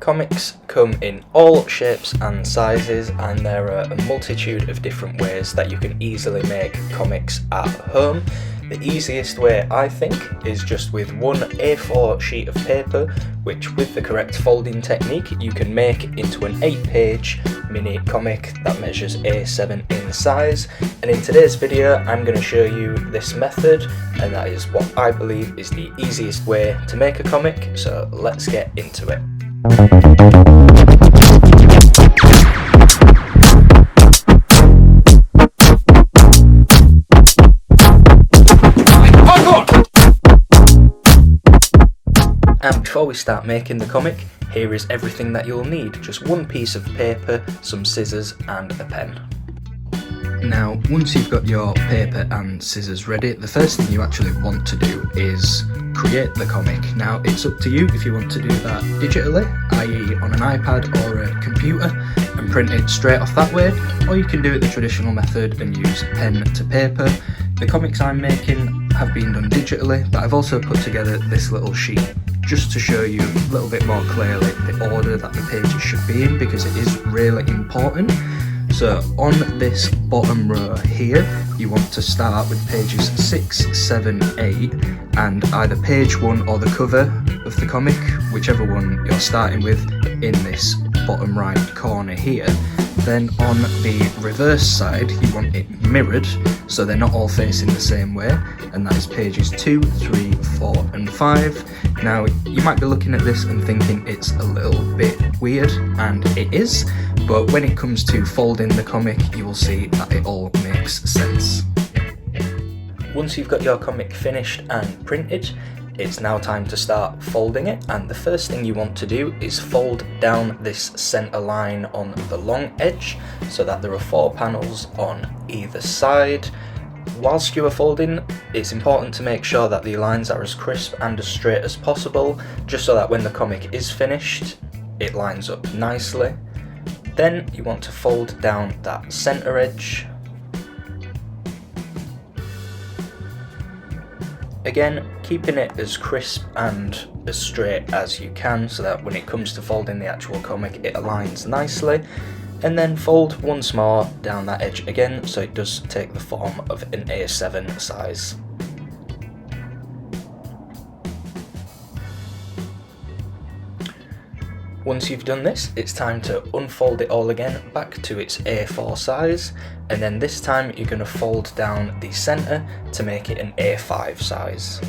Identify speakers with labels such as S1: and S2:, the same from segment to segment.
S1: Comics come in all shapes and sizes, and there are a multitude of different ways that you can easily make comics at home. The easiest way, I think, is just with one A4 sheet of paper, which with the correct folding technique you can make into an 8-page mini comic that measures A7 in size. And in today's video I'm going to show you this method, and that is what I believe is the easiest way to make a comic, so let's get into it. And before we start making the comic, here is everything that you'll need. Just one piece of paper, some scissors and a pen. Now, once you've got your paper and scissors ready, the first thing you actually want to do is create the comic. Now, it's up to you if you want to do that digitally, i.e. on an iPad or a computer, and print it straight off that way, or you can do it the traditional method and use pen to paper. The comics I'm making have been done digitally, but I've also put together this little sheet just to show you a little bit more clearly the order that the pages should be in, because it is really important. So on this bottom row here, you want to start with pages 6, 7, 8, and either page 1 or the cover of the comic, whichever one you're starting with, in this bottom right corner here. Then on the reverse side, you want it mirrored, so they're not all facing the same way, and that is pages 2, 3, 4 and 5. Now, you might be looking at this and thinking it's a little bit weird, and it is, but when it comes to folding the comic, you will see that it all makes sense. Once you've got your comic finished and printed, it's now time to start folding it, and the first thing you want to do is fold down this centre line on the long edge so that there are 4 panels on either side. Whilst you are folding, it's important to make sure that the lines are as crisp and as straight as possible, just so that when the comic is finished, it lines up nicely. Then you want to fold down that centre edge. Again, keeping it as crisp and as straight as you can, so that when it comes to folding the actual comic, it aligns nicely. And then fold once more down that edge again, so it does take the form of an A7 size. Once you've done this, it's time to unfold it all again back to its A4 size, and then this time you're going to fold down the centre to make it an A5 size.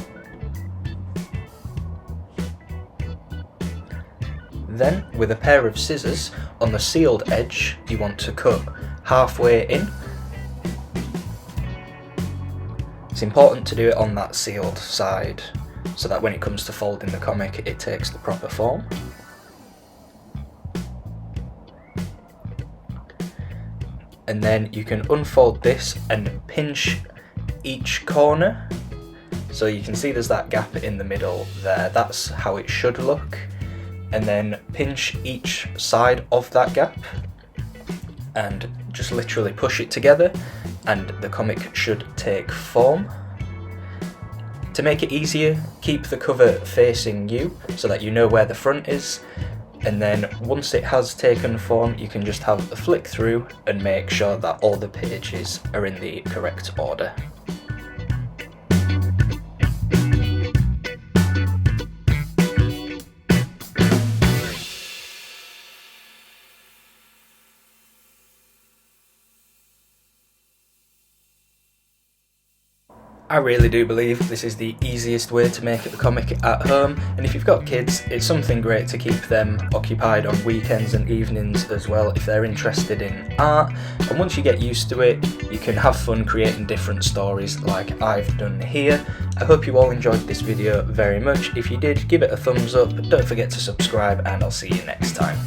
S1: Then, with a pair of scissors, on the sealed edge, you want to cut halfway in. It's important to do it on that sealed side, so that when it comes to folding the comic, it takes the proper form. And then you can unfold this and pinch each corner. So you can see there's that gap in the middle there, that's how it should look. And then pinch each side of that gap and just literally push it together, and the comic should take form. To make it easier, keep the cover facing you so that you know where the front is, and then once it has taken form, you can just have a flick through and make sure that all the pages are in the correct order. I really do believe this is the easiest way to make the comic at home, and if you've got kids, it's something great to keep them occupied on weekends and evenings as well if they're interested in art. And once you get used to it, you can have fun creating different stories like I've done here. I hope you all enjoyed this video very much. If you did, give it a thumbs up, don't forget to subscribe, and I'll see you next time.